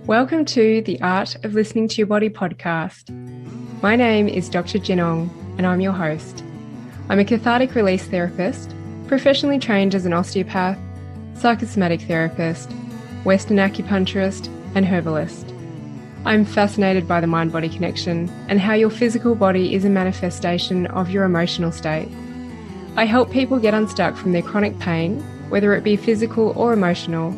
Welcome to the Art of Listening to Your Body podcast. My name is Dr. Jinong and I'm your host. I'm a cathartic release therapist, professionally trained as an osteopath, psychosomatic therapist, Western acupuncturist, and herbalist. I'm fascinated by the mind-body connection and how your physical body is a manifestation of your emotional state. I help people get unstuck from their chronic pain, whether it be physical or emotional,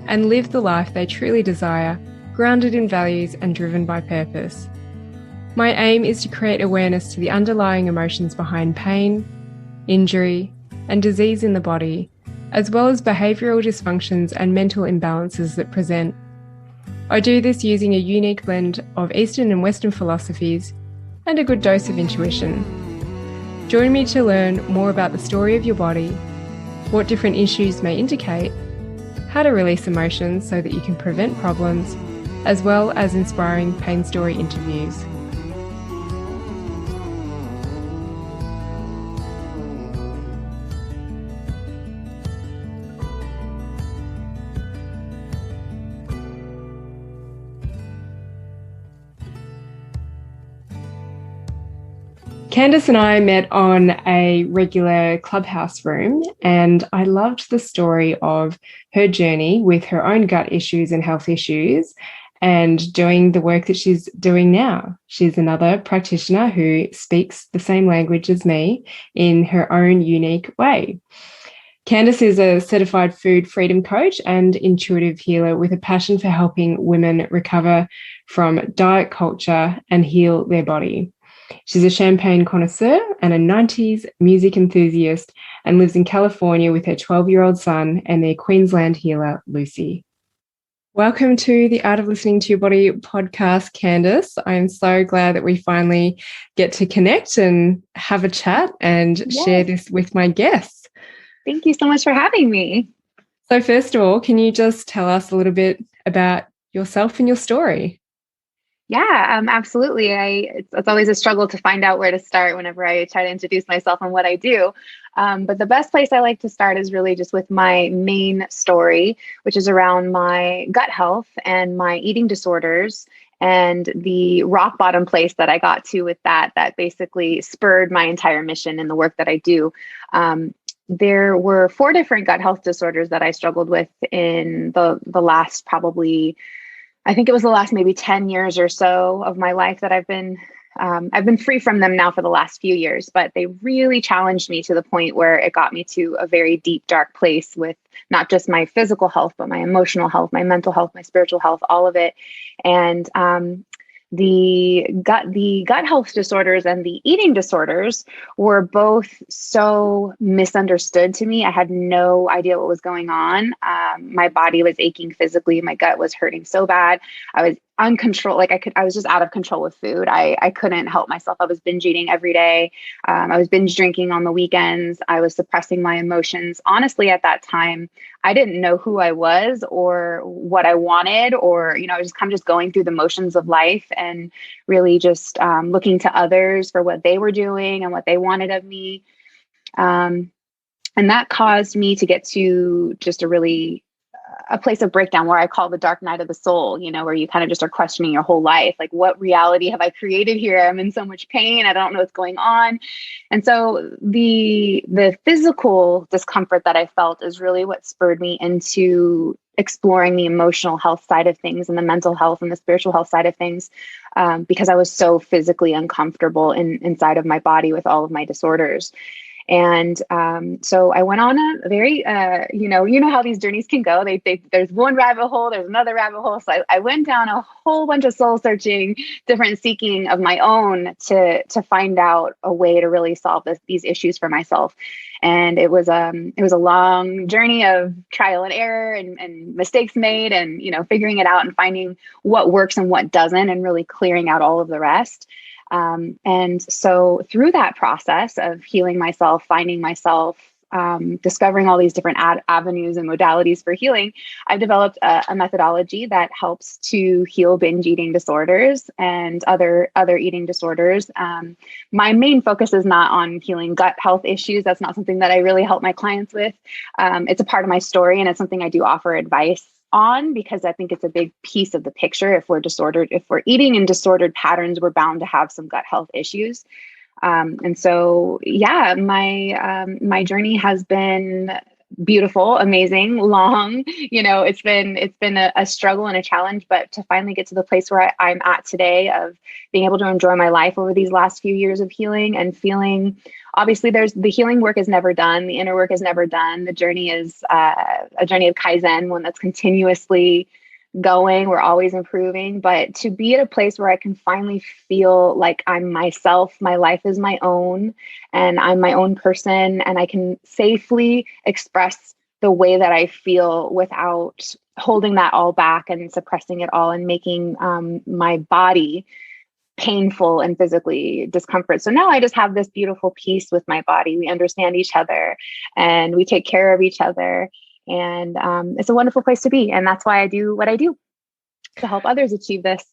and live the life they truly desire, grounded in values and driven by purpose. My aim is to create awareness to the underlying emotions behind pain, injury, and disease in the body, as well as behavioural dysfunctions and mental imbalances that present. I do this using a unique blend of Eastern and Western philosophies and a good dose of intuition. Join me to learn more about the story of your body, what different issues may indicate, how to release emotions so that you can prevent problems, as well as inspiring pain story interviews. Candace and I met on a regular clubhouse room, and I loved the story of her journey with her own gut issues and health issues and doing the work that she's doing now. She's another practitioner who speaks the same language as me in her own unique way. Candace is a certified food freedom coach and intuitive healer with a passion for helping women recover from diet culture and heal their body. She's a champagne connoisseur and a 90s music enthusiast and lives in California with her 12-year-old son and their Queensland Heeler, Lucy. Welcome to the Art of Listening to Your Body podcast, Candace. I'm so glad that we finally get to connect and have a chat and share this with my guests. Thank you so much for having me. So first of all, can you just tell us a little bit about yourself and your story? Yeah, absolutely. It's always a struggle to find out where to start whenever I try to introduce myself and what I do. But the best place I like to start is really just with my main story, which is around my gut health and my eating disorders and the rock bottom place that I got to with that basically spurred my entire mission in the work that I do. There were 4 different gut health disorders that I struggled with in the last probably, I think it was the last maybe 10 years or so of my life that I've been free from them now for the last few years, but they really challenged me to the point where it got me to a very deep, dark place with not just my physical health, but my emotional health, my mental health, my spiritual health, all of it. And the gut health disorders and the eating disorders were both so misunderstood to me. I had no idea what was going on. My body was aching physically. My gut was hurting so bad. I was uncontrolled. I was just out of control with food. I couldn't help myself. I was binge eating every day. I was binge drinking on the weekends. I was suppressing my emotions. Honestly, at that time, I didn't know who I was or what I wanted, or, I was just kind of just going through the motions of life and really just looking to others for what they were doing and what they wanted of me. And that caused me to get to just a place of breakdown where I call the dark night of the soul, where you kind of just are questioning your whole life. Like, what reality have I created here? I'm in so much pain. I don't know what's going on. And so the physical discomfort that I felt is really what spurred me into exploring the emotional health side of things and the mental health and the spiritual health side of things, because I was so physically uncomfortable inside of my body with all of my disorders. And so I went on a very, you know how these journeys can go. There's one rabbit hole, there's another rabbit hole. So I went down a whole bunch of soul searching, different seeking of my own to find out a way to really solve these issues for myself. And it was a long journey of trial and error and mistakes made and, figuring it out and finding what works and what doesn't and really clearing out all of the rest. And so through that process of healing myself, finding myself, discovering all these different avenues and modalities for healing, I've developed a methodology that helps to heal binge eating disorders and other eating disorders. My main focus is not on healing gut health issues. That's not something that I really help my clients with. It's a part of my story, and it's something I do offer advice on, because I think it's a big piece of the picture. If we're disordered, if we're eating in disordered patterns, we're bound to have some gut health issues. And so, yeah, my journey has been beautiful, amazing, long. It's been a struggle and a challenge, but to finally get to the place where I'm at today of being able to enjoy my life over these last few years of healing and feeling, obviously the healing work is never done. The inner work is never done. The journey is a journey of Kaizen, one that's continuously going. We're always improving, but to be at a place where I can finally feel like I'm myself, my life is my own, and I'm my own person, and I can safely express the way that I feel without holding that all back and suppressing it all and making my body painful and physically discomfort. So now I just have this beautiful peace with my body. We understand each other and we take care of each other. And it's a wonderful place to be. And that's why I do what I do, to help others achieve this.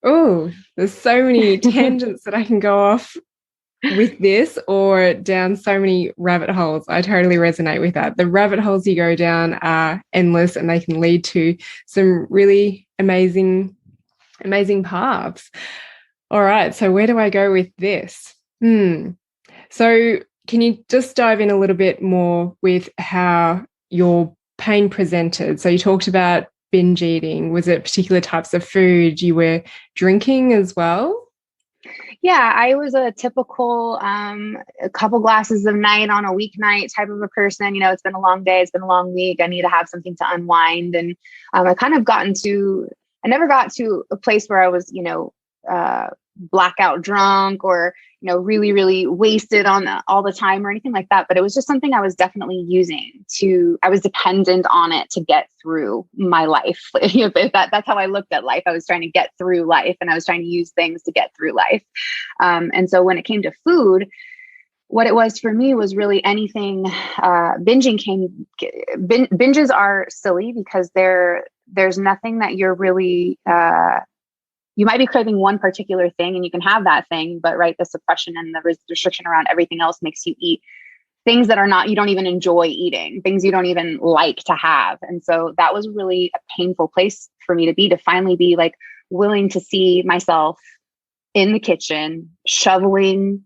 Oh, there's so many tangents that I can go off with this, or down so many rabbit holes. I totally resonate with that. The rabbit holes you go down are endless, and they can lead to some really amazing paths. All right. So where do I go with this? So can you just dive in a little bit more with how your pain presented? So you talked about binge eating. Was it particular types of food you were drinking as well? Yeah, I was a typical a couple glasses of night on a weeknight type of a person. It's been a long day. It's been a long week. I need to have something to unwind. And I never got to a place where I was, blackout drunk or, really, really wasted all the time or anything like that. But it was just something I was definitely I was dependent on it to get through my life. That's how I looked at life. I was trying to get through life, and I was trying to use things to get through life. And so when it came to food, what it was for me was really anything. Binges are silly because there's nothing that you're really, you might be craving one particular thing and you can have that thing, but the suppression and the restriction around everything else makes you eat things that you don't even enjoy eating, things you don't even like to have. And so that was really a painful place for me to finally be willing to see myself in the kitchen, shoveling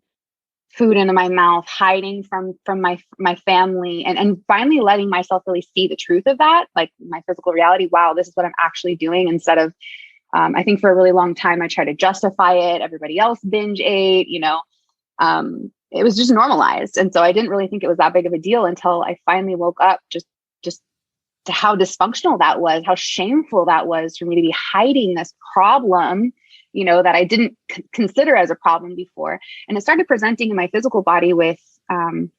food into my mouth, hiding from my family, and finally letting myself really see the truth of that, my physical reality. Wow, this is what I'm actually doing, instead of I think for a really long time, I tried to justify it. Everybody else binge ate, it was just normalized. And so I didn't really think it was that big of a deal until I finally woke up just to how dysfunctional that was, how shameful that was for me to be hiding this problem, that I didn't consider as a problem before. And it started presenting in my physical body with, I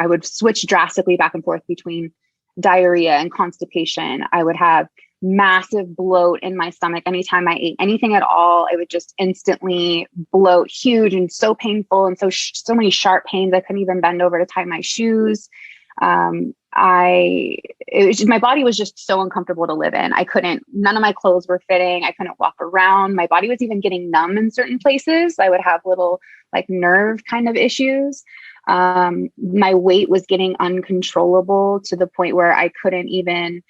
would switch drastically back and forth between diarrhea and constipation. I would have massive bloat in my stomach. Anytime I ate anything at all, I would just instantly bloat, huge and so painful, and so many sharp pains. I couldn't even bend over to tie my shoes. My body was just so uncomfortable to live in. None of my clothes were fitting. I couldn't walk around. My body was even getting numb in certain places. I would have little nerve kind of issues. My weight was getting uncontrollable to the point where I couldn't even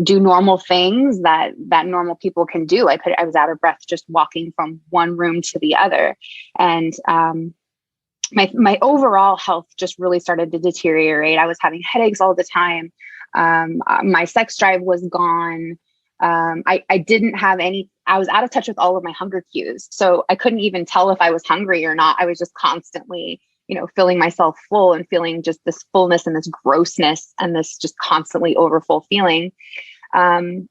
do normal things that normal people can do. I was out of breath just walking from one room to the other. And my overall health just really started to deteriorate. I was having headaches all the time. My sex drive was gone. I didn't have I was out of touch with all of my hunger cues. So I couldn't even tell if I was hungry or not. I was just constantly filling myself full and feeling just this fullness and this grossness and this just constantly overfull feeling. And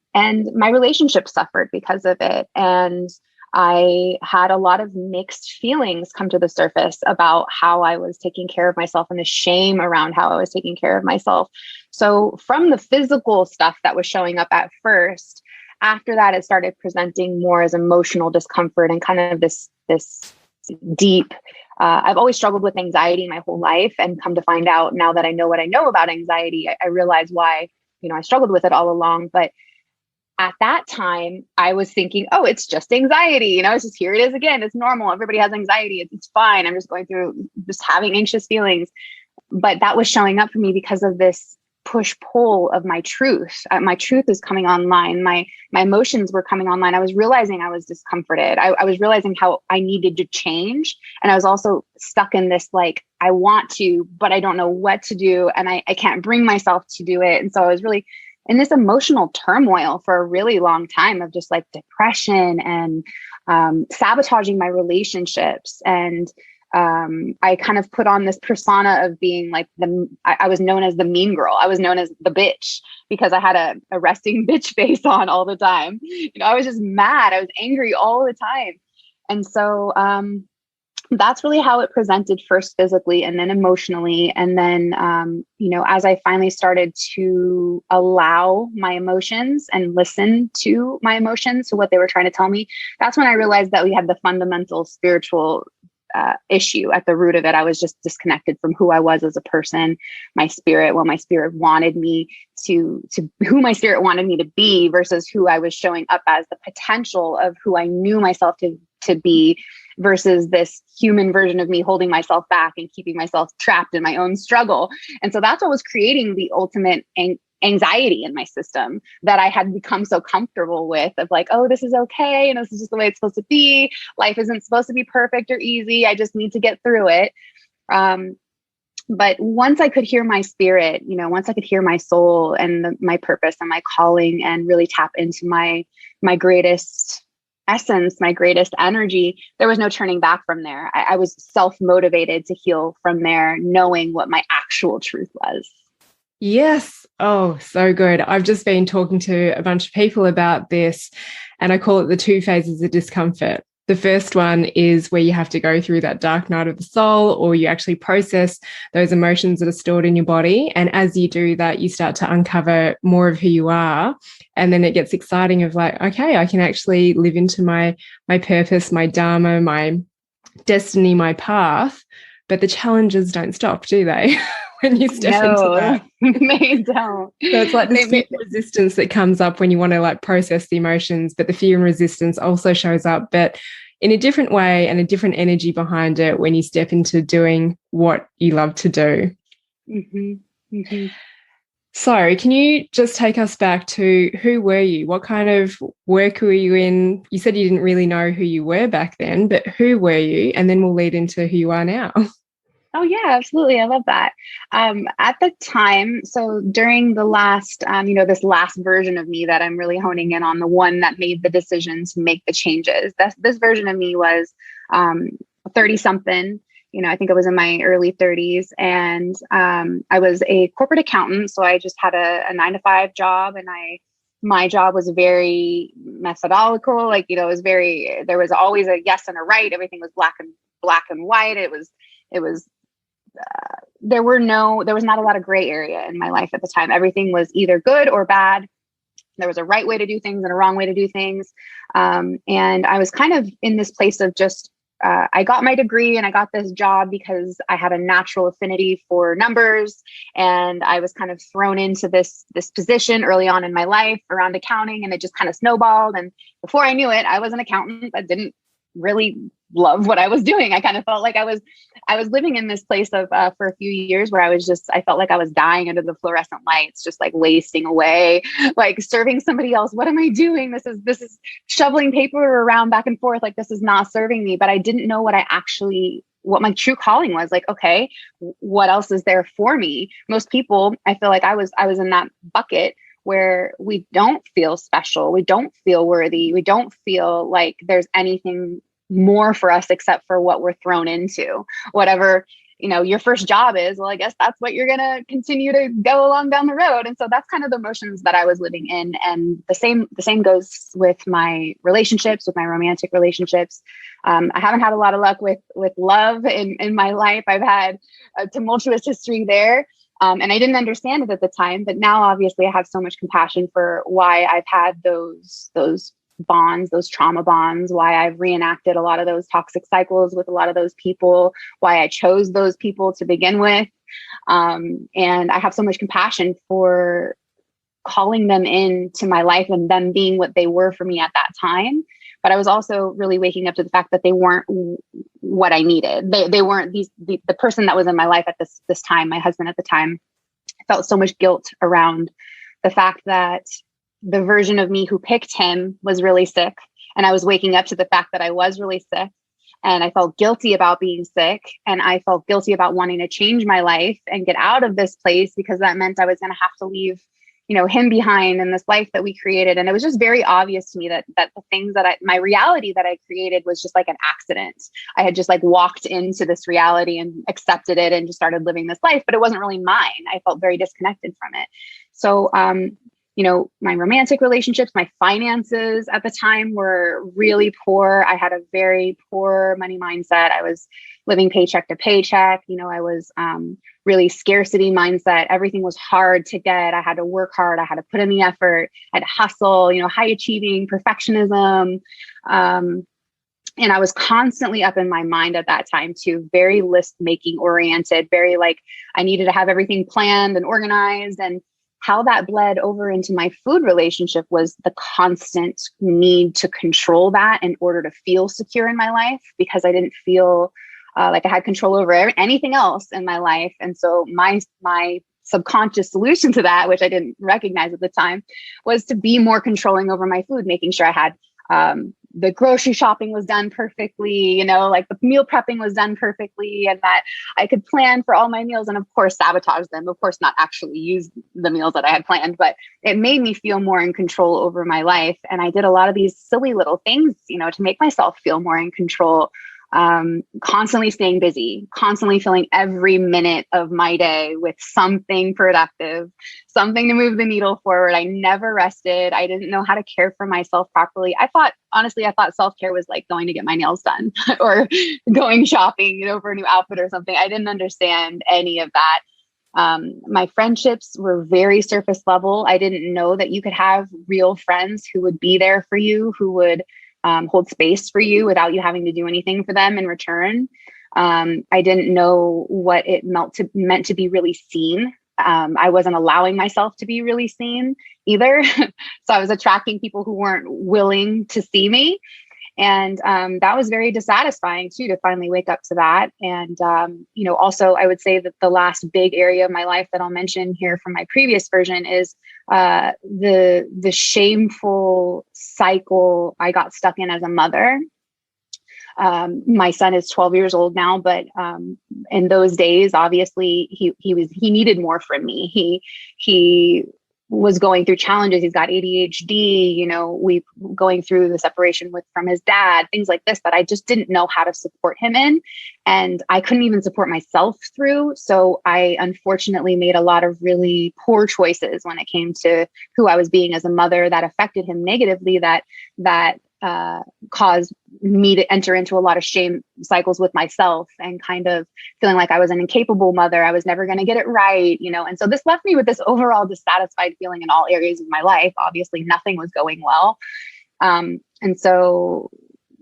my relationship suffered because of it. And I had a lot of mixed feelings come to the surface about how I was taking care of myself and the shame around how I was taking care of myself. So from the physical stuff that was showing up at first, after that, it started presenting more as emotional discomfort and kind of this deep, I've always struggled with anxiety my whole life, and come to find out now that I know what I know about anxiety, I realize why, I struggled with it all along. But at that time I was thinking, oh, it's just anxiety. It's just, here it is again. It's normal. Everybody has anxiety. It's fine. I'm just going through just having anxious feelings. But that was showing up for me because of this push-pull of my truth. My truth is coming online. My emotions were coming online. I was realizing I was discomforted. I was realizing how I needed to change. And I was also stuck in this, like, I want to, but I don't know what to do. And I can't bring myself to do it. And so I was really in this emotional turmoil for a really long time of just like depression and sabotaging my relationships. And I kind of put on this persona of being like I was known as the mean girl. I was known as the bitch because I had a resting bitch face on all the time. I was just mad. I was angry all the time. And so that's really how it presented, first physically and then emotionally. And then, as I finally started to allow my emotions and listen to my emotions, to what they were trying to tell me, that's when I realized that we had the fundamental spiritual issue at the root of it. I was just disconnected from who I was as a person, my spirit, what my spirit wanted me to who my spirit wanted me to be versus who I was showing up as, the potential of who I knew myself to be versus this human version of me holding myself back and keeping myself trapped in my own struggle. And so that's what was creating the ultimate anxiety in my system that I had become so comfortable with, of like, oh, this is okay. And this is just the way it's supposed to be. Life isn't supposed to be perfect or easy. I just need to get through it. But once I could hear my spirit, once I could hear my soul and my purpose and my calling, and really tap into my greatest essence, my greatest energy, there was no turning back from there. I was self-motivated to heal from there, knowing what my actual truth was. Yes. Oh, so good. I've just been talking to a bunch of people about this, and I call it the 2 phases of discomfort. The first one is where you have to go through that dark night of the soul, or you actually process those emotions that are stored in your body. And as you do that, you start to uncover more of who you are. And then it gets exciting of like, okay, I can actually live into my purpose, my dharma, my destiny, my path. But the challenges don't stop, do they? When you step into that. They don't. So it's like this fear and resistance that comes up when you want to like process the emotions, but the fear and resistance also shows up, but in a different way and a different energy behind it when you step into doing what you love to do. Mm-hmm. Mm-hmm. So can you just take us back to, who were you? What kind of work were you in? You said you didn't really know who you were back then, but who were you? And then we'll lead into who you are now. Oh, yeah, absolutely. I love that. At the time, so during the last, this last version of me that I'm really honing in on, the one that made the decision to make the changes, this version of me was 30-something. I think I was in my early 30s, and I was a corporate accountant. So I just had a 9-to-5 job, and my job was very methodological. Like, it was there was always a yes and a right. Everything was black and white. It was there was not a lot of gray area in my life at the time. Everything was either good or bad. There was a right way to do things and a wrong way to do things. And I was kind of in this place of just, I got my degree and I got this job because I had a natural affinity for numbers. And I was kind of thrown into this position early on in my life around accounting, and it just kind of snowballed. And before I knew it, I was an accountant that didn't really love what I was doing. I kind of felt like I was living in this place of for a few years where I felt like I was dying under the fluorescent lights, just like wasting away, like serving somebody else. What am I doing? This is shoveling paper around back and forth. Like, this is not serving me. But I didn't know what my true calling was. Like, okay, what else is there for me? Most people, I feel like I was in that bucket where we don't feel special. We don't feel worthy. We don't feel like there's anything more for us except for what we're thrown into. Whatever, your first job is, well, I guess that's what you're going to continue to go along down the road. And so that's kind of the emotions that I was living in. And the same goes with my relationships, with my romantic relationships. I haven't had a lot of luck with love in my life. I've had a tumultuous history there. And I didn't understand it at the time, but now obviously I have so much compassion for why I've had those bonds, those trauma bonds, why I've reenacted a lot of those toxic cycles with a lot of those people, why I chose those people to begin with. And I have so much compassion for calling them into my life and them being what they were for me at that time. But I was also really waking up to the fact that they weren't what I needed. They weren't the person that was in my life at this time, my husband at the time. felt so much guilt around the fact that the version of me who picked him was really sick. And I was waking up to the fact that I was really sick. And I felt guilty about being sick. And I felt guilty about wanting to change my life and get out of this place, because that meant I was going to have to leave, him behind in this life that we created. And it was just very obvious to me that the things that my reality that I created was just like an accident. I had just like walked into this reality and accepted it and just started living this life, but it wasn't really mine. I felt very disconnected from it. So, my romantic relationships, my finances at the time were really poor. I had a very poor money mindset. I was living paycheck to paycheck. I was really scarcity mindset. Everything was hard to get. I had to work hard. I had to put in the effort. I had to hustle, high achieving, perfectionism. And I was constantly up in my mind at that time too, very list making oriented, very like I needed to have everything planned and organized. And how that bled over into my food relationship was the constant need to control that in order to feel secure in my life, because I didn't feel like I had control over anything else in my life. And so my subconscious solution to that, which I didn't recognize at the time, was to be more controlling over my food, making sure I had the grocery shopping was done perfectly, like the meal prepping was done perfectly, and that I could plan for all my meals and of course sabotage them, of course not actually use the meals that I had planned, but it made me feel more in control over my life. And I did a lot of these silly little things, to make myself feel more in control. Constantly staying busy, constantly filling every minute of my day with something productive, something to move the needle forward. I never rested. I didn't know how to care for myself properly. I thought self-care was like going to get my nails done or going shopping, for a new outfit or something. I didn't understand any of that. My friendships were very surface level. I didn't know that you could have real friends who would be there for you, who would hold space for you without you having to do anything for them in return. I didn't know what it meant to be really seen. I wasn't allowing myself to be really seen either. So I was attracting people who weren't willing to see me. And that was very dissatisfying too, to finally wake up to that. And, also I would say that the last big area of my life that I'll mention here from my previous version is the shameful cycle I got stuck in as a mother. My son is 12 years old now, but in those days, obviously he needed more from me. He was going through challenges. He's got ADHD, we going through the separation from his dad, things like this that I just didn't know how to support him in. And I couldn't even support myself through. So I unfortunately made a lot of really poor choices when it came to who I was being as a mother that affected him negatively, that caused me to enter into a lot of shame cycles with myself and kind of feeling like I was an incapable mother. I was never going to get it right, and so this left me with this overall dissatisfied feeling in all areas of my life. Obviously nothing was going well. And so,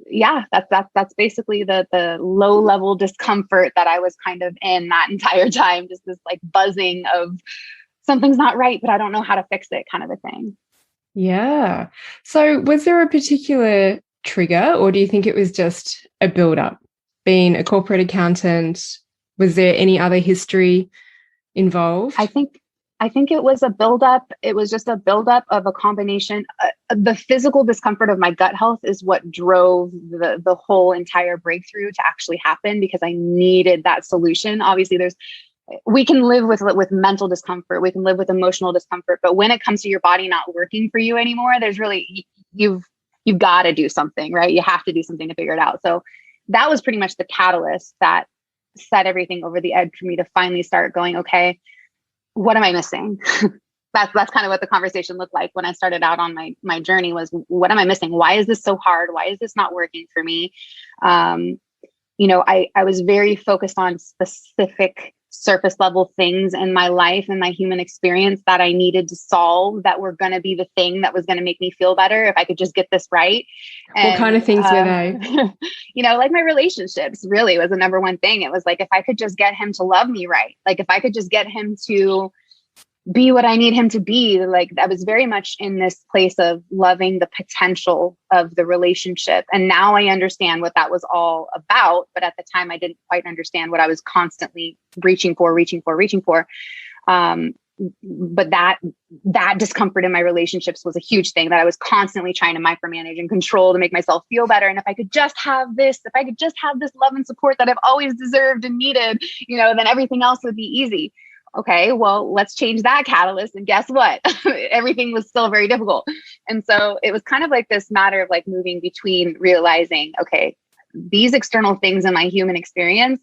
yeah, that's basically the low level discomfort that I was kind of in that entire time. Just this like buzzing of something's not right, but I don't know how to fix it kind of a thing. Yeah. So was there a particular trigger, or do you think it was just a build-up? Being a corporate accountant, was there any other history involved? I think it was a buildup. It was just a buildup of a combination. The physical discomfort of my gut health is what drove the whole entire breakthrough to actually happen, because I needed that solution. Obviously, we can live with mental discomfort. We can live with emotional discomfort. But when it comes to your body not working for you anymore, there's really, you've got to do something, right? You have to do something to figure it out. So that was pretty much the catalyst that set everything over the edge for me to finally start going, okay, what am I missing? That's kind of what the conversation looked like when I started out on my journey was, what am I missing? Why is this so hard? Why is this not working for me? I was very focused on specific surface level things in my life and my human experience that I needed to solve, that were going to be the thing that was going to make me feel better if I could just get this right. And, what kind of things were they? Like my relationships really was the number one thing. It was like, if I could just get him to love me right, like if I could just get him to be what I need him to be, like I was very much in this place of loving the potential of the relationship. And now I understand what that was all about. But at the time, I didn't quite understand what I was constantly reaching for. but that discomfort in my relationships was a huge thing that I was constantly trying to micromanage and control to make myself feel better. And if I could just have this love and support that I've always deserved and needed, then everything else would be easy. Okay, well, let's change that catalyst. And guess what? Everything was still very difficult. And so it was kind of like this matter of like moving between realizing, okay, these external things in my human experience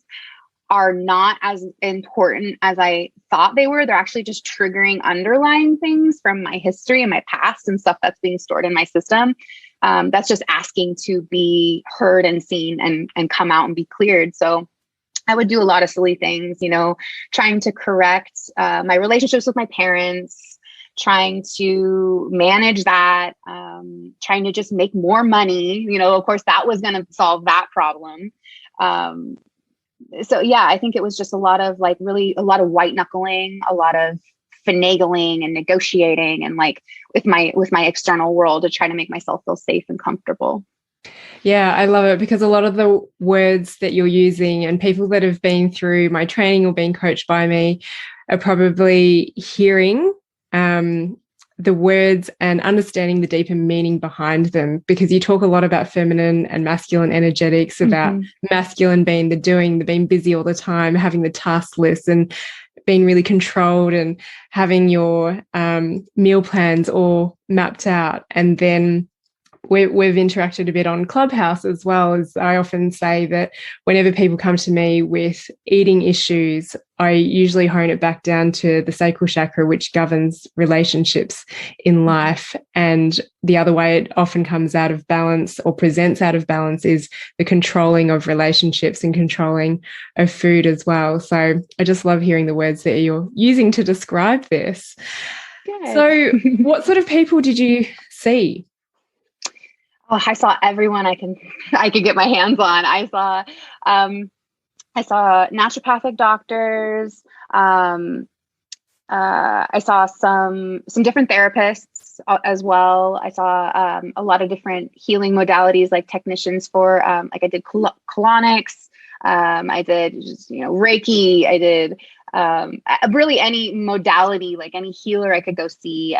are not as important as I thought they were. They're actually just triggering underlying things from my history and my past and stuff that's being stored in my system. That's just asking to be heard and seen and come out and be cleared. So I would do a lot of silly things, trying to correct my relationships with my parents, trying to manage that, trying to just make more money. Of course, that was going to solve that problem. So yeah, I think it was just a lot of white knuckling, a lot of finagling and negotiating and like with my external world to try to make myself feel safe and comfortable. Yeah, I love it because a lot of the words that you're using and people that have been through my training or been coached by me are probably hearing the words and understanding the deeper meaning behind them, because you talk a lot about feminine and masculine energetics, about masculine being the doing, the being busy all the time, having the task list and being really controlled and having your meal plans all mapped out. And then we've interacted a bit on Clubhouse as well. As I often say that whenever people come to me with eating issues, I usually hone it back down to the sacral chakra, which governs relationships in life. And the other way it often comes out of balance or presents out of balance is the controlling of relationships and controlling of food as well. So I just love hearing the words that you're using to describe this. Good. So what sort of people did you see? Oh, I saw everyone I could get my hands on. I saw naturopathic doctors. I saw some different therapists as well. I saw a lot of different healing modalities, like technicians for like I did colonics. I did just, Reiki. I did really any modality, like any healer I could go see,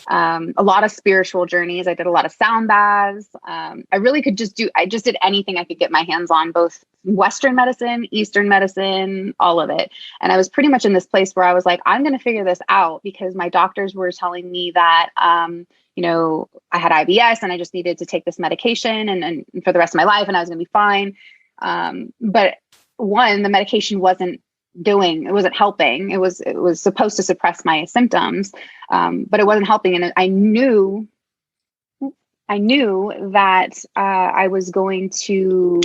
a lot of spiritual journeys. I did a lot of sound baths. I just did anything I could get my hands on, both Western medicine, Eastern medicine, all of it. And I was pretty much in this place where I was like, I'm going to figure this out, because my doctors were telling me that, I had IBS and I just needed to take this medication and for the rest of my life and I was going to be fine. But the medication wasn't helping. It was supposed to suppress my symptoms, but it wasn't helping. And I knew that I was going to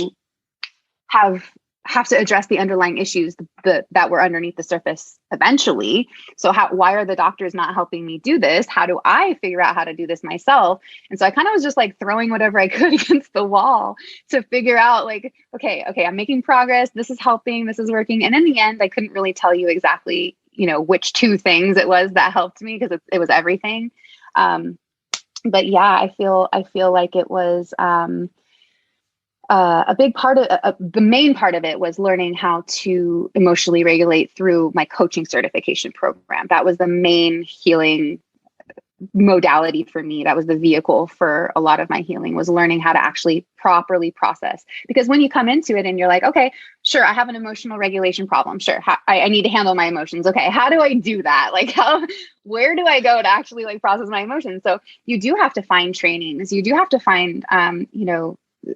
have to address the underlying issues that were underneath the surface eventually. So why are the doctors not helping me do this? How do I figure out how to do this myself? And so I kind of was just like throwing whatever I could against the wall to figure out like, okay, I'm making progress. This is helping. This is working. And in the end, I couldn't really tell you exactly, which two things it was that helped me, because it was everything. But yeah, I feel like it was, a big part of the main part of it was learning how to emotionally regulate through my coaching certification program. That was the main healing modality for me. That was the vehicle for a lot of my healing, was learning how to actually properly process. Because when you come into it and you're like, okay, sure, I have an emotional regulation problem. Sure. I need to handle my emotions. Okay. How do I do that? Like where do I go to actually like process my emotions? So you do have to find trainings. You do have to find,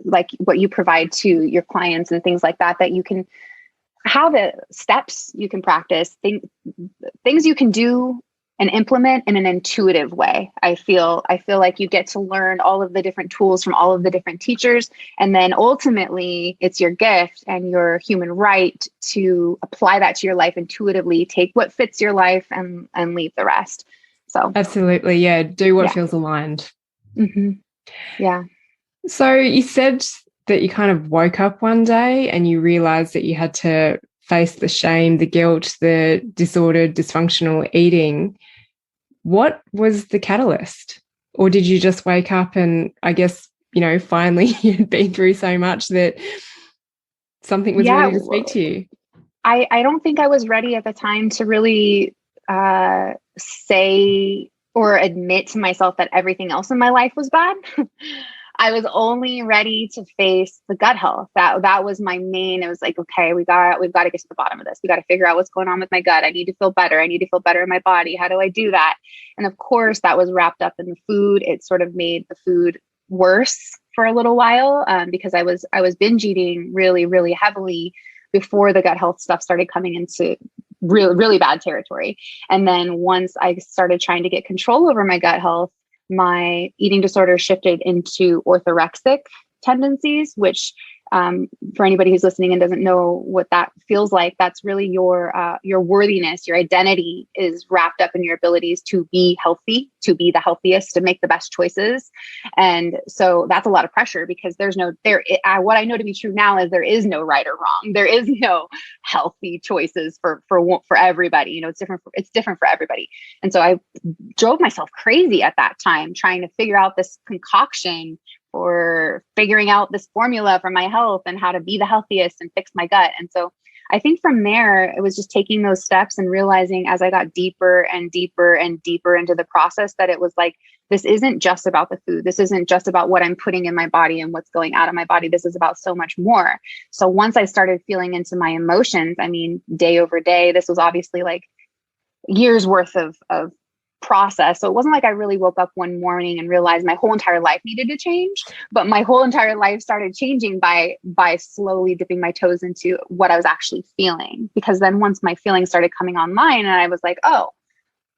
like what you provide to your clients and things like that you can have the steps you can practice, things you can do and implement in an intuitive way. I feel like you get to learn all of the different tools from all of the different teachers. And then ultimately it's your gift and your human right to apply that to your life intuitively, take what fits your life and leave the rest. So absolutely. Yeah. Do what feels aligned. Mm-hmm. Yeah. So you said that you kind of woke up one day and you realized that you had to face the shame, the guilt, the disordered, dysfunctional eating. What was the catalyst? Or did you just wake up and I guess, finally you'd been through so much that something was ready to speak to you? I don't think I was ready at the time to really say or admit to myself that everything else in my life was bad. I was only ready to face the gut health. That was my main. It was like, okay, we've got to get to the bottom of this. We got to figure out what's going on with my gut. I need to feel better. I need to feel better in my body. How do I do that? And of course, that was wrapped up in the food. It sort of made the food worse for a little while, because I was binge eating really, really heavily before the gut health stuff started coming into really, really bad territory. And then once I started trying to get control over my gut health, my eating disorder shifted into orthorexic tendencies, which for anybody who's listening and doesn't know what that feels like, that's really your worthiness, your identity is wrapped up in your abilities to be healthy, to be the healthiest, to make the best choices. And so that's a lot of pressure, because what I know to be true now is there is no right or wrong. There is no healthy choices for everybody. You know, it's different for everybody. And so I drove myself crazy at that time, trying to figure out this concoction or figuring out this formula for my health and how to be the healthiest and fix my gut. And so I think from there, it was just taking those steps and realizing as I got deeper and deeper and deeper into the process that it was like, this isn't just about the food. This isn't just about what I'm putting in my body and what's going out of my body. This is about so much more. So once I started feeling into my emotions, I mean, day over day, this was obviously like years worth of process. So it wasn't like I really woke up one morning and realized my whole entire life needed to change, but my whole entire life started changing by slowly dipping my toes into what I was actually feeling. Because then once my feelings started coming online and I was like, oh,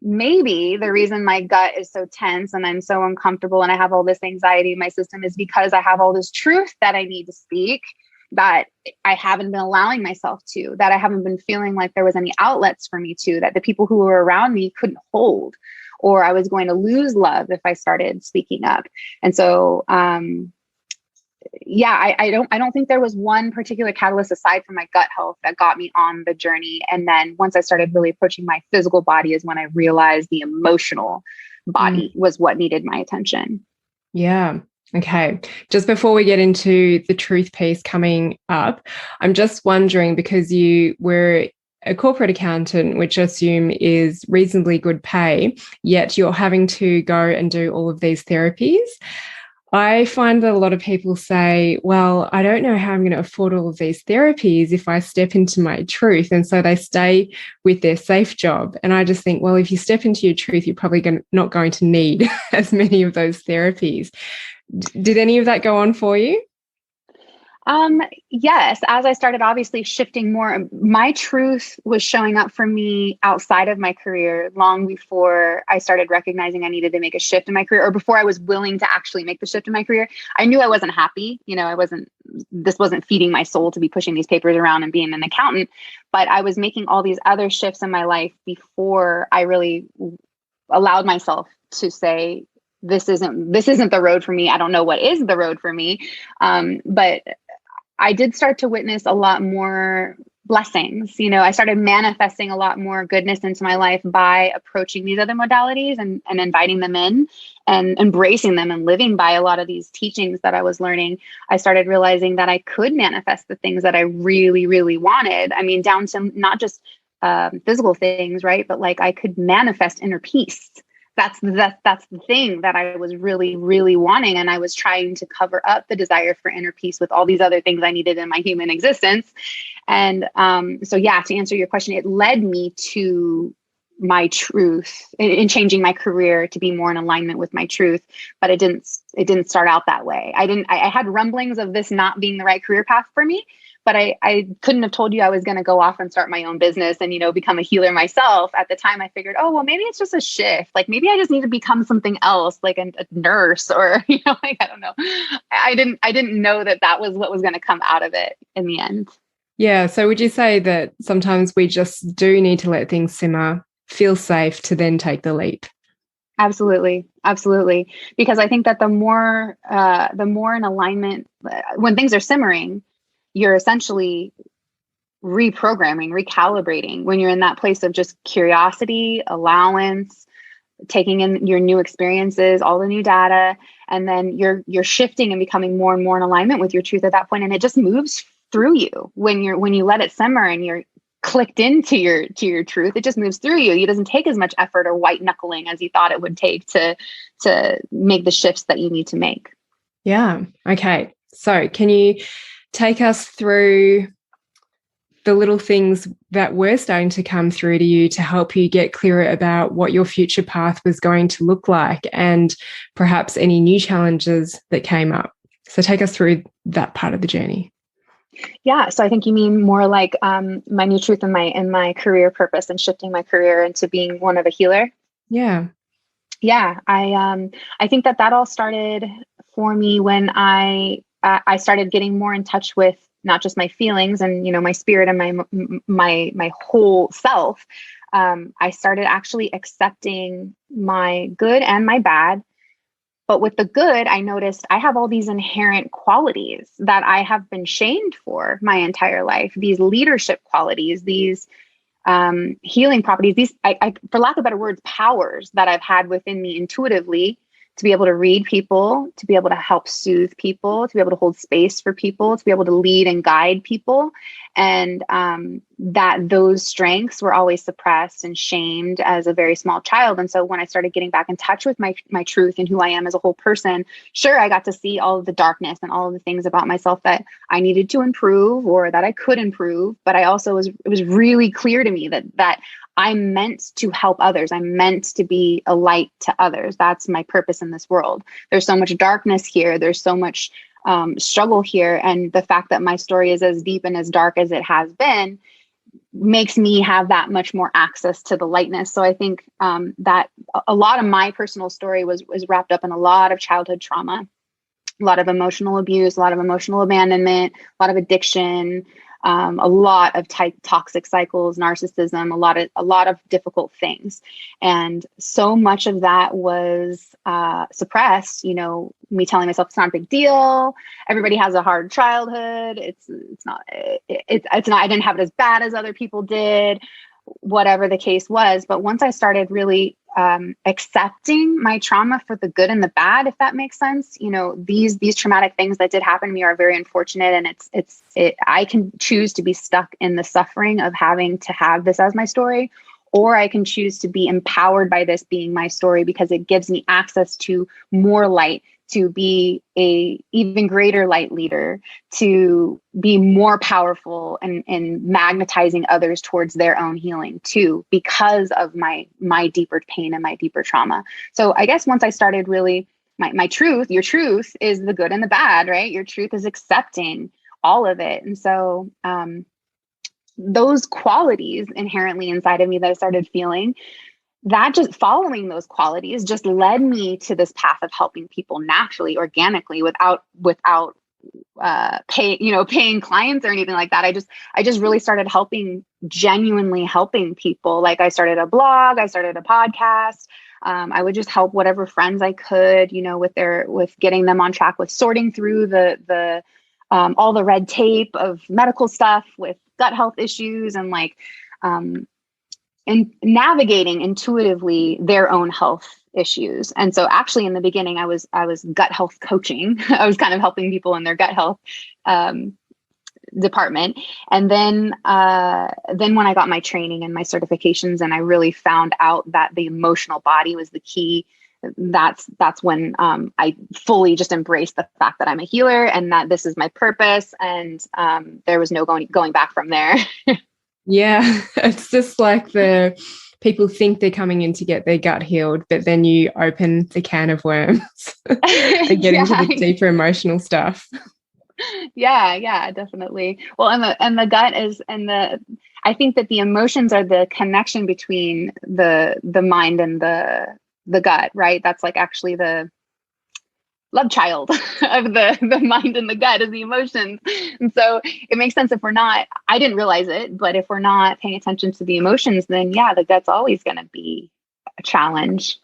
maybe the reason my gut is so tense and I'm so uncomfortable and I have all this anxiety in my system is because I have all this truth that I need to speak that I haven't been allowing myself to, that I haven't been feeling like there was any outlets for me to, that the people who were around me couldn't hold, or I was going to lose love if I started speaking up. And so, I don't think there was one particular catalyst aside from my gut health that got me on the journey. And then once I started really approaching my physical body is when I realized the emotional body was what needed my attention. Yeah. Okay. Just before we get into the truth piece coming up, I'm just wondering, because you were a corporate accountant, which I assume is reasonably good pay, yet you're having to go and do all of these therapies. I find that a lot of people say, well, I don't know how I'm going to afford all of these therapies if I step into my truth. And so they stay with their safe job. And I just think, well, if you step into your truth, you're probably not going to need as many of those therapies. Did any of that go on for you? Yes. As I started obviously shifting more, my truth was showing up for me outside of my career long before I started recognizing I needed to make a shift in my career, or before I was willing to actually make the shift in my career. I knew I wasn't happy. You know, this wasn't feeding my soul to be pushing these papers around and being an accountant, but I was making all these other shifts in my life before I really allowed myself to say, this isn't the road for me. I don't know what is the road for me. But I did start to witness a lot more blessings. You know, I started manifesting a lot more goodness into my life by approaching these other modalities and inviting them in and embracing them and living by a lot of these teachings that I was learning. I started realizing that I could manifest the things that I really, really wanted. I mean, down to not just physical things, right? But like I could manifest inner peace. That's the thing that I was really, really wanting. And I was trying to cover up the desire for inner peace with all these other things I needed in my human existence. And so, yeah, to answer your question, it led me to my truth in changing my career to be more in alignment with my truth. But it didn't start out that way. I had rumblings of this not being the right career path for me. But I couldn't have told you I was going to go off and start my own business and, you know, become a healer myself. At the time, I figured, oh, well, maybe it's just a shift. Like maybe I just need to become something else, like a nurse or, you know, like, I don't know. I didn't know that was what was going to come out of it in the end. Yeah. So would you say that sometimes we just do need to let things simmer, feel safe to then take the leap? Absolutely. Absolutely. Because I think that the more in alignment, when things are simmering, you're essentially reprogramming, recalibrating when you're in that place of just curiosity, allowance, taking in your new experiences, all the new data, and then you're shifting and becoming more and more in alignment with your truth at that point. And it just moves through you when you let it simmer and clicked into your truth. It just moves through you. It doesn't take as much effort or white knuckling as you thought it would take to make the shifts that you need to make. Yeah. Okay. So can you take us through the little things that were starting to come through to you to help you get clearer about what your future path was going to look like, and perhaps any new challenges that came up? So take us through that part of the journey. Yeah. So I think you mean more like my new truth and my career purpose, and shifting my career into being one of a healer. Yeah. Yeah. I think that all started for me when I started getting more in touch with not just my feelings and, my spirit and my whole self. I started actually accepting my good and my bad. But with the good, I noticed I have all these inherent qualities that I have been shamed for my entire life. These leadership qualities, these healing properties, these, for lack of better words, powers that I've had within me intuitively, to be able to read people, to be able to help soothe people, to be able to hold space for people, to be able to lead and guide people. And that those strengths were always suppressed and shamed as a very small child. And so when I started getting back in touch with my truth and who I am as a whole person, sure, I got to see all of the darkness and all of the things about myself that I needed to improve or that I could improve. But I also it was really clear to me that I'm meant to help others. I'm meant to be a light to others. That's my purpose in this world. There's so much darkness here. There's so much struggle here. And the fact that my story is as deep and as dark as it has been makes me have that much more access to the lightness. So I think that a lot of my personal story was wrapped up in a lot of childhood trauma, a lot of emotional abuse, a lot of emotional abandonment, a lot of addiction, a lot of toxic cycles, narcissism, a lot of difficult things. And so much of that was suppressed, me telling myself it's not a big deal. Everybody has a hard childhood. It's not, I didn't have it as bad as other people did, whatever the case was. But once I started really accepting my trauma for the good and the bad, if that makes sense, these traumatic things that did happen to me are very unfortunate. And I can choose to be stuck in the suffering of having to have this as my story, or I can choose to be empowered by this being my story because it gives me access to more light, to be a even greater light leader, to be more powerful and magnetizing others towards their own healing too, because of my deeper pain and my deeper trauma. So I guess once I started really, my truth, your truth is the good and the bad, right? Your truth is accepting all of it. And so those qualities inherently inside of me that I started feeling, that just following those qualities just led me to this path of helping people naturally, organically, without paying clients or anything like that. I just really started genuinely helping people. Like I started a blog, I started a podcast. I would just help whatever friends I could, with getting them on track with sorting through the all the red tape of medical stuff with gut health issues and navigating intuitively their own health issues. And so actually in the beginning, I was gut health coaching. I was kind of helping people in their gut health department. And then when I got my training and my certifications, and I really found out that the emotional body was the key, that's when I fully just embraced the fact that I'm a healer and that this is my purpose. And there was no going back from there. Yeah, it's just like the people think they're coming in to get their gut healed, but then you open the can of worms and get into the deeper emotional stuff. Yeah, definitely. Well, and the gut is, I think that the emotions are the connection between the mind and the gut, right? That's like actually the love child of the mind and the gut is the emotions. And so it makes sense if I didn't realize it, but if we're not paying attention to the emotions, then yeah, the gut's always going to be a challenge.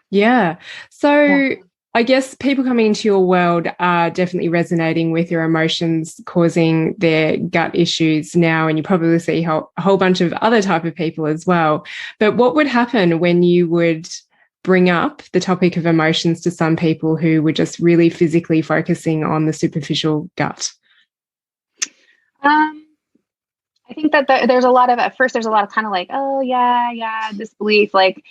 Yeah. So I guess people coming into your world are definitely resonating with your emotions causing their gut issues now, and you probably see a whole bunch of other type of people as well. But what would happen when you would bring up the topic of emotions to some people who were just really physically focusing on the superficial gut? I I think that there's a lot of, at first, there's a lot of kind of like, oh, yeah, disbelief, like,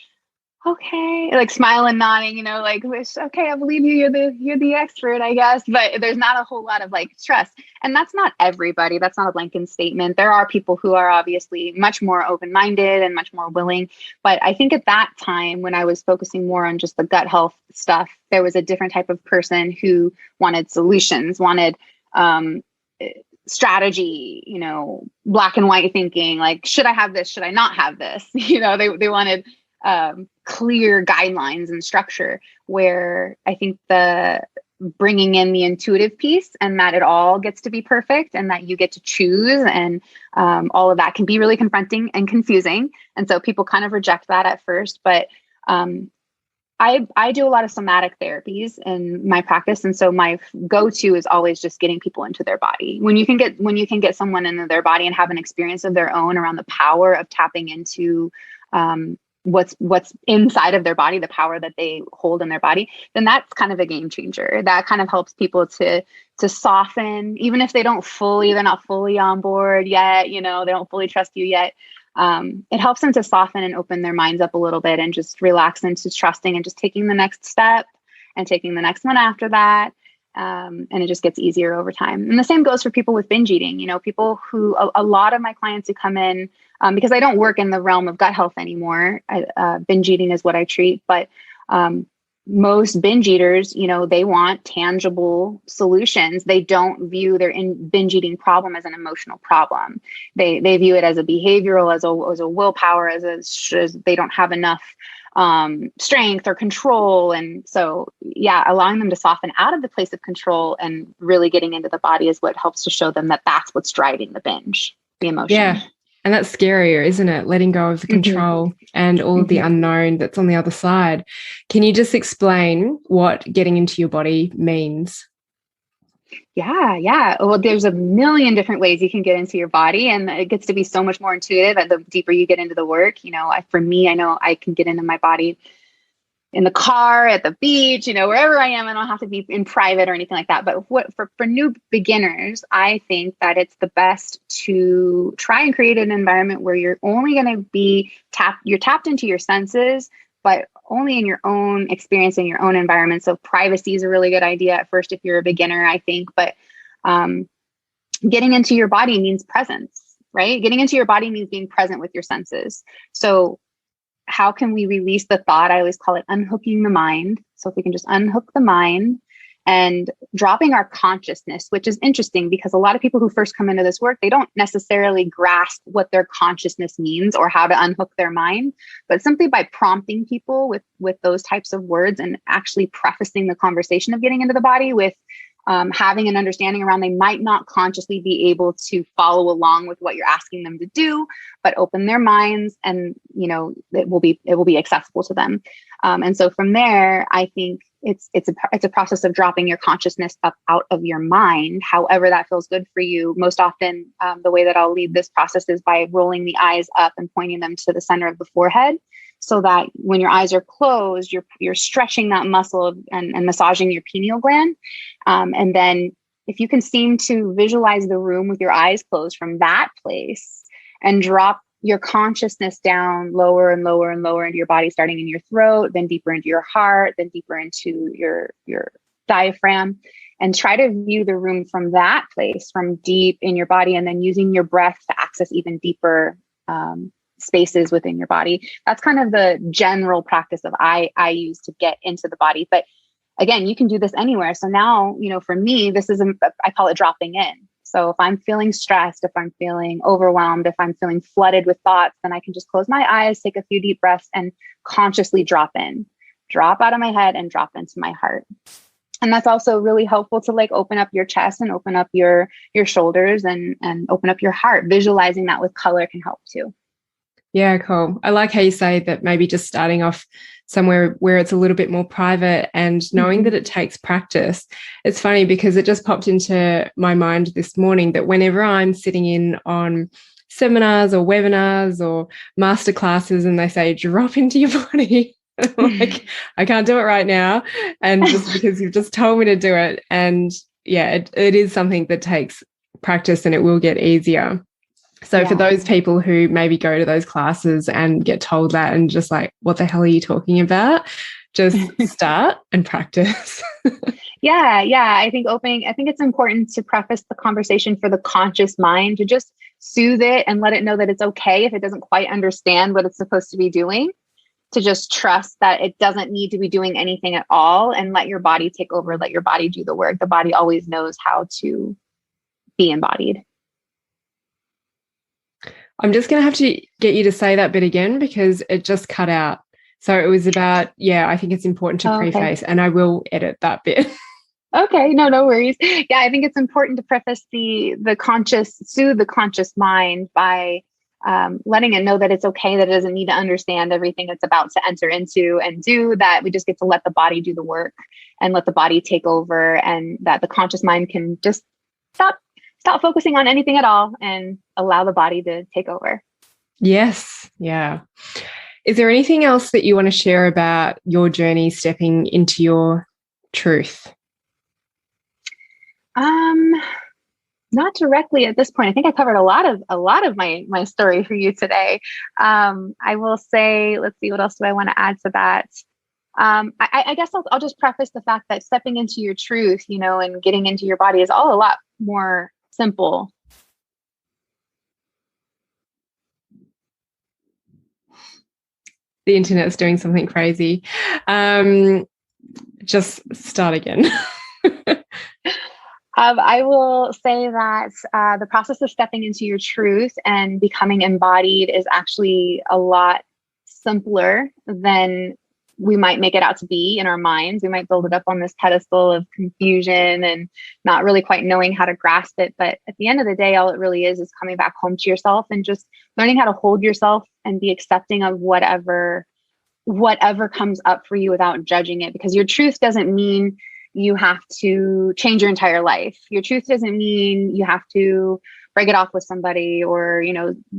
okay, like smile and nodding, like, okay, I believe you. You're the expert, I guess. But there's not a whole lot of like trust. And that's not everybody. That's not a blanket statement. There are people who are obviously much more open-minded and much more willing. But I think at that time, when I was focusing more on just the gut health stuff, there was a different type of person who wanted solutions, wanted strategy, black and white thinking, like, should I have this? Should I not have this? They wanted clear guidelines and structure, where I think the bringing in the intuitive piece, and that it all gets to be perfect and that you get to choose, and all of that can be really confronting and confusing. And so people kind of reject that at first, but I do a lot of somatic therapies in my practice. And so my go-to is always just getting people into their body. When you can get someone into their body and have an experience of their own around the power of tapping into what's inside of their body, the power that they hold in their body, then that's kind of a game changer. That kind of helps people to soften, even if they're not fully on board yet, they don't fully trust you yet. It helps them to soften and open their minds up a little bit and just relax into trusting and just taking the next step and taking the next one after that. And it just gets easier over time. And the same goes for people with binge eating, people who, a lot of my clients who come in, because I don't work in the realm of gut health anymore. Binge eating is what I treat, but most binge eaters, they want tangible solutions. They don't view their binge eating problem as an emotional problem. They view it as a behavioral, as a willpower, as they don't have enough strength or control. And so, allowing them to soften out of the place of control and really getting into the body is what helps to show them that that's what's driving the binge, the emotion. Yeah. And that's scarier, isn't it? Letting go of the control and all of the unknown that's on the other side. Can you just explain what getting into your body means? Yeah. Well, there's a million different ways you can get into your body, and it gets to be so much more intuitive the deeper you get into the work. For me, I know I can get into my body in the car, at the beach, wherever I am. I don't have to be in private or anything like that. But for new beginners, I think that it's the best to try and create an environment where you're only going to be tapped into your senses, but only in your own experience, in your own environment. So privacy is a really good idea at first if you're a beginner, I think. But getting into your body means presence, right? Getting into your body means being present with your senses. So how can we release the thought? I always call it unhooking the mind. So if we can just unhook the mind and dropping our consciousness, which is interesting because a lot of people who first come into this work, they don't necessarily grasp what their consciousness means or how to unhook their mind. But simply by prompting people with those types of words and actually prefacing the conversation of getting into the body with having an understanding around, they might not consciously be able to follow along with what you're asking them to do, but open their minds, and it will be accessible to them. And so from there, I think it's a process of dropping your consciousness up out of your mind, however that feels good for you. Most often, the way that I'll lead this process is by rolling the eyes up and pointing them to the center of the forehead, so that when your eyes are closed, you're stretching that muscle and massaging your pineal gland. And then if you can seem to visualize the room with your eyes closed from that place and drop your consciousness down lower and lower and lower into your body, starting in your throat, then deeper into your heart, then deeper into your diaphragm, and try to view the room from that place, from deep in your body, and then using your breath to access even deeper spaces within your body. That's kind of the general practice of I use to get into the body. But again, you can do this anywhere. So now, for me, I call it dropping in. So if I'm feeling stressed, if I'm feeling overwhelmed, if I'm feeling flooded with thoughts, then I can just close my eyes, take a few deep breaths, and consciously drop out of my head and drop into my heart. And that's also really helpful to open up your chest and open up your shoulders and open up your heart. Visualizing that with color can help too. Yeah, cool. I like how you say that maybe just starting off somewhere where it's a little bit more private and knowing that it takes practice. It's funny because it just popped into my mind this morning that whenever I'm sitting in on seminars or webinars or masterclasses and they say, drop into your body, I'm like, I can't do it right now. And just because you've just told me to do it. And yeah, it is something that takes practice and it will get easier. So for those people who maybe go to those classes and get told that and just like, what the hell are you talking about? Just start and practice. Yeah. I think it's important to preface the conversation for the conscious mind to just soothe it and let it know that it's okay if it doesn't quite understand what it's supposed to be doing, to just trust that it doesn't need to be doing anything at all, and let your body take over, let your body do the work. The body always knows how to be embodied. I'm just going to have to get you to say that bit again because it just cut out. So it was about, I think it's important to preface, and I will edit that bit. Okay, no worries. Yeah, I think it's important to preface the conscious mind by letting it know that it's okay, that it doesn't need to understand everything it's about to enter into and do, that we just get to let the body do the work and let the body take over, and that the conscious mind can just stop focusing on anything at all and allow the body to take over. Yes. Yeah. Is there anything else that you want to share about your journey stepping into your truth? Not directly at this point. I think I covered a lot of my story for you today. I will say, let's see, what else do I want to add to that? I guess I'll just preface the fact that stepping into your truth, and getting into your body is all a lot more simple. The internet's doing something crazy. Just start again. I will say that the process of stepping into your truth and becoming embodied is actually a lot simpler than we might make it out to be in our minds. We might build it up on this pedestal of confusion and not really quite knowing how to grasp it. But at the end of the day, all it really is coming back home to yourself and just learning how to hold yourself and be accepting of whatever comes up for you without judging it. Because your truth doesn't mean you have to change your entire life. Your truth doesn't mean you have to break it off with somebody or,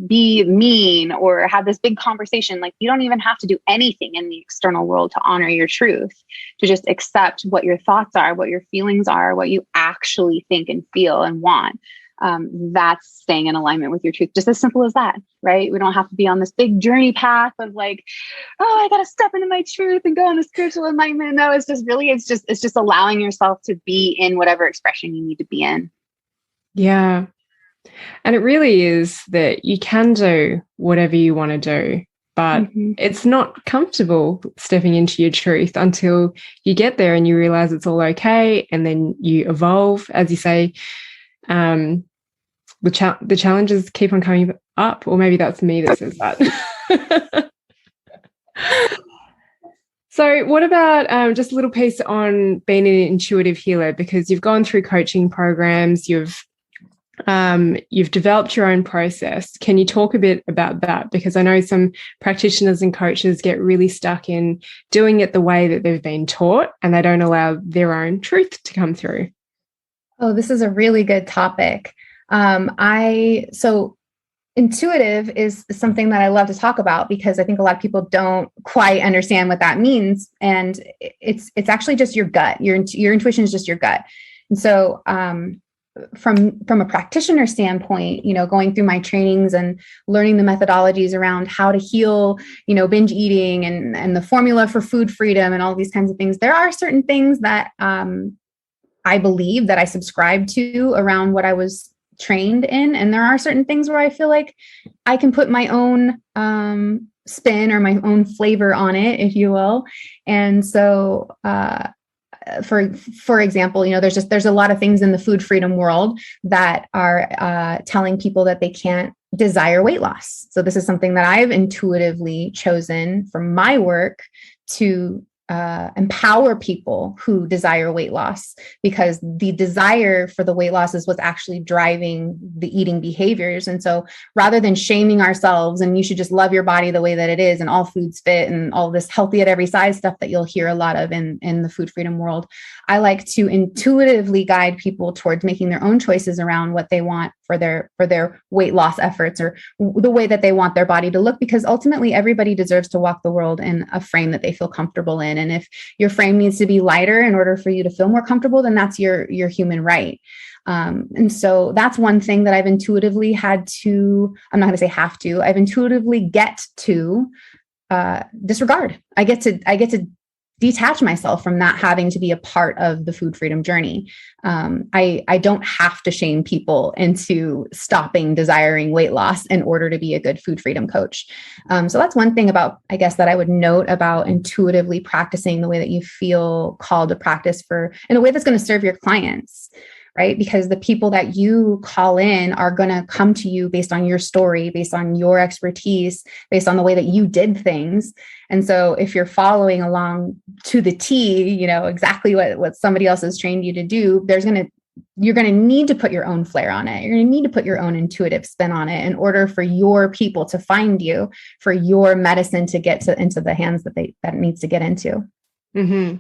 be mean or have this big conversation. Like, you don't even have to do anything in the external world to honor your truth, to just accept what your thoughts are, what your feelings are, what you actually think and feel and want. That's staying in alignment with your truth. Just as simple as that, right? We don't have to be on this big journey path of like, I got to step into my truth and go on the spiritual enlightenment. No, it's just allowing yourself to be in whatever expression you need to be in. Yeah. And it really is that you can do whatever you want to do, but it's not comfortable stepping into your truth until you get there and you realize it's all okay. And then you evolve, as you say. The challenges keep on coming up, or maybe that's me that says that. So what about just a little piece on being an intuitive healer? Because you've gone through coaching programs, you've developed your own process. Can you talk a bit about that? Because I know some practitioners and coaches get really stuck in doing it the way that they've been taught, and they don't allow their own truth to come through. Oh, this is a really good topic. So intuitive is something that I love to talk about because I think a lot of people don't quite understand what that means. And it's actually just your gut. Your intuition is just your gut. And so, from a practitioner standpoint, going through my trainings and learning the methodologies around how to heal, binge eating and the formula for food freedom and all these kinds of things, there are certain things that, I believe that I subscribe to around what I was trained in. And there are certain things where I feel like I can put my own spin or my own flavor on it, if you will. And so, for example, there's a lot of things in the food freedom world that are telling people that they can't desire weight loss. So this is something that I've intuitively chosen from my work to empower people who desire weight loss, because the desire for the weight loss is what's actually driving the eating behaviors. And so rather than shaming ourselves and you should just love your body the way that it is and all foods fit and all this healthy at every size stuff that you'll hear a lot of in the food freedom world, I like to intuitively guide people towards making their own choices around what they want for their weight loss efforts or the way that they want their body to look, because ultimately everybody deserves to walk the world in a frame that they feel comfortable in. And if your frame needs to be lighter in order for you to feel more comfortable, then that's your human right. And so that's one thing that I've intuitively had to, I'm not going to say have to, I've intuitively get to disregard. I get to detach myself from that having to be a part of the food freedom journey. I don't have to shame people into stopping desiring weight loss in order to be a good food freedom coach. So that's one thing about, I guess, that I would note about intuitively practicing the way that you feel called to practice in a way that's going to serve your clients. Right? Because the people that you call in are going to come to you based on your story, based on your expertise, based on the way that you did things. And so if you're following along to the T, exactly what somebody else has trained you to do, you're going to need to put your own flair on it. You're going to need to put your own intuitive spin on it in order for your people to find you, for your medicine to get into the hands that it needs to get into. Mm-hmm.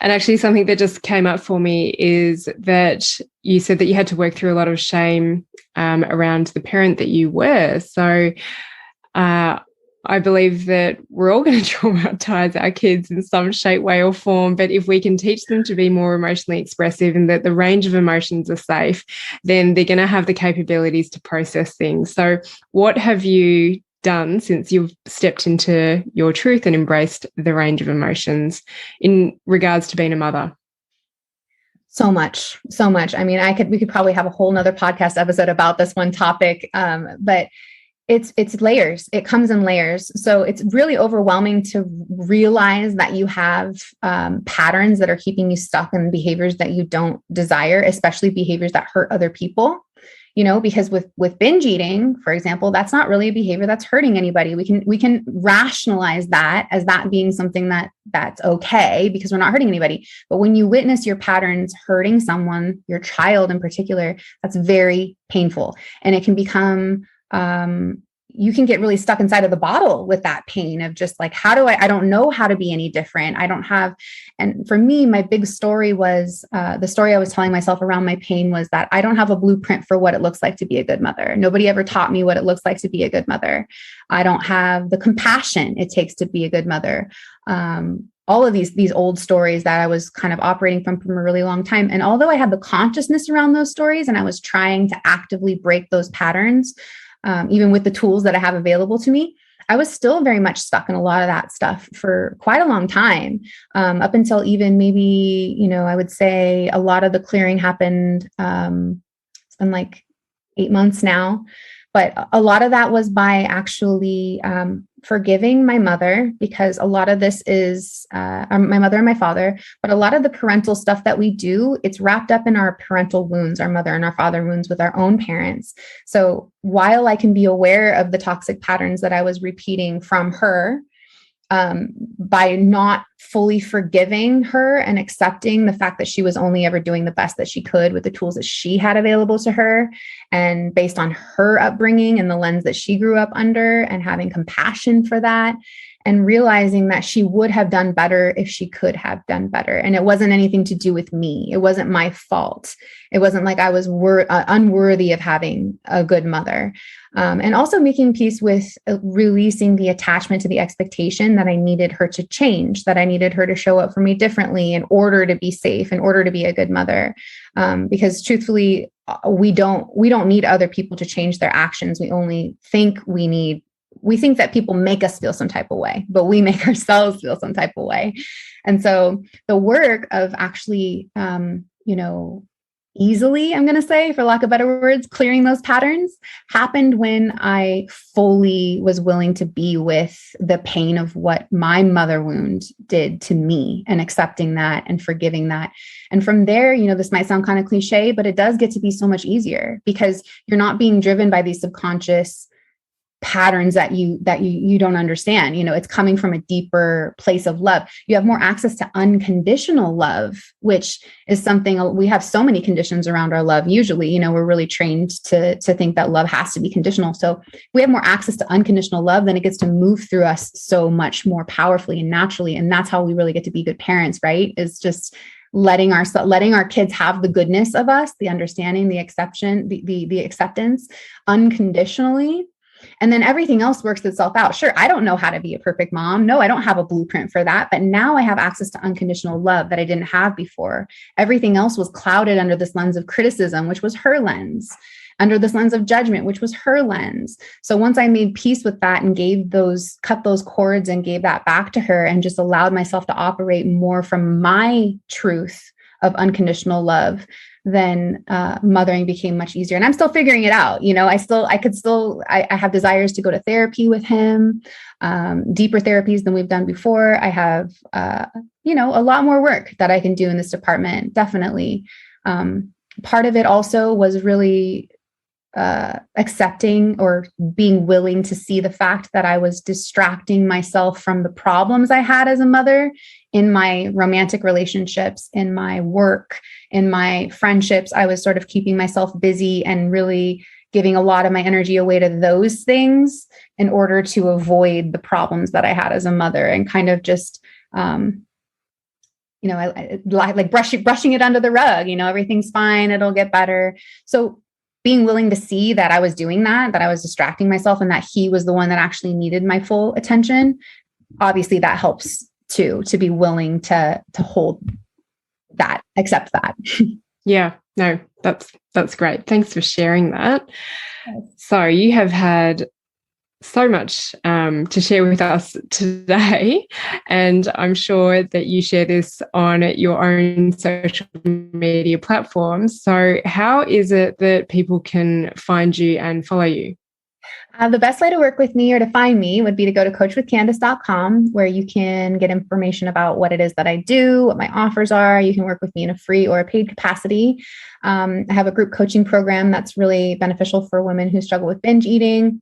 And actually something that just came up for me is that you said that you had to work through a lot of shame around the parent that you were. So I believe that we're all going to traumatize our kids in some shape, way or form. But if we can teach them to be more emotionally expressive and that the range of emotions are safe, then they're going to have the capabilities to process things. So what have you done since you've stepped into your truth and embraced the range of emotions in regards to being a mother? So much. I mean, we could probably have a whole nother podcast episode about this one topic. But it's layers. It comes in layers. So it's really overwhelming to realize that you have patterns that are keeping you stuck in behaviors that you don't desire, especially behaviors that hurt other people. Because with binge eating, for example, that's not really a behavior that's hurting anybody. We can rationalize that as that being something that's okay because we're not hurting anybody. But when you witness your patterns hurting someone, your child in particular, that's very painful. And it can become, you can get really stuck inside of the bottle with that pain of just like, I don't know how to be any different. And for me, my big story was, the story I was telling myself around my pain was that I don't have a blueprint for what it looks like to be a good mother. Nobody ever taught me what it looks like to be a good mother. I don't have the compassion it takes to be a good mother. All of these old stories that I was kind of operating from a really long time. And although I had the consciousness around those stories and I was trying to actively break those patterns, even with the tools that I have available to me, I was still very much stuck in a lot of that stuff for quite a long time, up until even maybe, I would say a lot of the clearing happened. It's been like 8 months now, but a lot of that was by actually forgiving my mother, because a lot of this is my mother and my father, but a lot of the parental stuff that we do, it's wrapped up in our parental wounds, our mother and our father wounds with our own parents. So while I can be aware of the toxic patterns that I was repeating from her, by not fully forgiving her and accepting the fact that she was only ever doing the best that she could with the tools that she had available to her, and based on her upbringing and the lens that she grew up under, and having compassion for that, and realizing that she would have done better if she could have done better. And it wasn't anything to do with me. It wasn't my fault. It wasn't like I was unworthy of having a good mother. And also making peace with releasing the attachment to the expectation that I needed her to change, that I needed her to show up for me differently in order to be safe, in order to be a good mother. Because truthfully, we don't need other people to change their actions. We think that people make us feel some type of way, but we make ourselves feel some type of way. And so the work of actually, easily, I'm going to say, for lack of better words, clearing those patterns happened when I fully was willing to be with the pain of what my mother wound did to me, and accepting that and forgiving that. And from there, this might sound kind of cliche, but it does get to be so much easier because you're not being driven by these subconscious patterns that you don't understand. It's coming from a deeper place of love. You have more access to unconditional love, which is something we have so many conditions around our love. Usually, we're really trained to think that love has to be conditional. So we have more access to unconditional love, then it gets to move through us so much more powerfully and naturally. And that's how we really get to be good parents, right? Is just letting our kids have the goodness of us, the understanding, the exception, the acceptance unconditionally. And then everything else works itself out. Sure, I don't know how to be a perfect mom. No, I don't have a blueprint for that. But now I have access to unconditional love that I didn't have before. Everything else was clouded under this lens of criticism, which was her lens, under this lens of judgment, which was her lens. So once I made peace with that and cut those cords and gave that back to her and just allowed myself to operate more from my truth of unconditional love, then mothering became much easier. And I'm still figuring it out. You know, I have desires to go to therapy with him, deeper therapies than we've done before. I have, a lot more work that I can do in this department. Definitely. Part of it also was really accepting or being willing to see the fact that I was distracting myself from the problems I had as a mother in my romantic relationships, in my work, in my friendships. I was sort of keeping myself busy and really giving a lot of my energy away to those things in order to avoid the problems that I had as a mother, and kind of just, I like brushing it under the rug, everything's fine, it'll get better. So being willing to see that I was doing that I was distracting myself, and that he was the one that actually needed my full attention. Obviously that helps too, to be willing to hold that, accept that. Yeah, no, that's great. Thanks for sharing that. So you have had so much to share with us today, and I'm sure that you share this on your own social media platforms. So how is it that people can find you and follow you? The best way to work with me or to find me would be to go to coachwithcandace.com, where you can get information about what it is that I do, what my offers are. You can work with me in a free or a paid capacity. I have a group coaching program that's really beneficial for women who struggle with binge eating.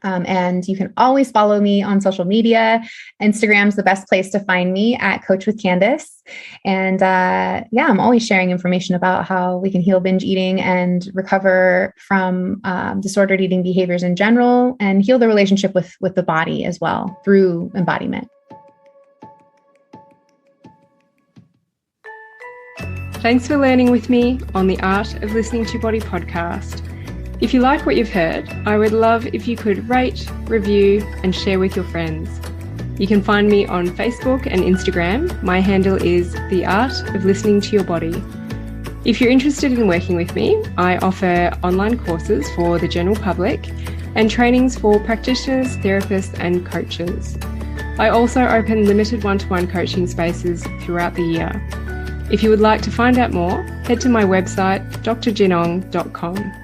And you can always follow me on social media. Instagram's the best place to find me, at Coach with Candace. And I'm always sharing information about how we can heal binge eating and recover from disordered eating behaviors in general, and heal the relationship with the body as well through embodiment. Thanks for learning with me on the Art of Listening to Your Body podcast. If you like what you've heard, I would love if you could rate, review, and share with your friends. You can find me on Facebook and Instagram. My handle is The Art of Listening to Your Body. If you're interested in working with me, I offer online courses for the general public and trainings for practitioners, therapists, and coaches. I also open limited one-to-one coaching spaces throughout the year. If you would like to find out more, head to my website, drjinong.com.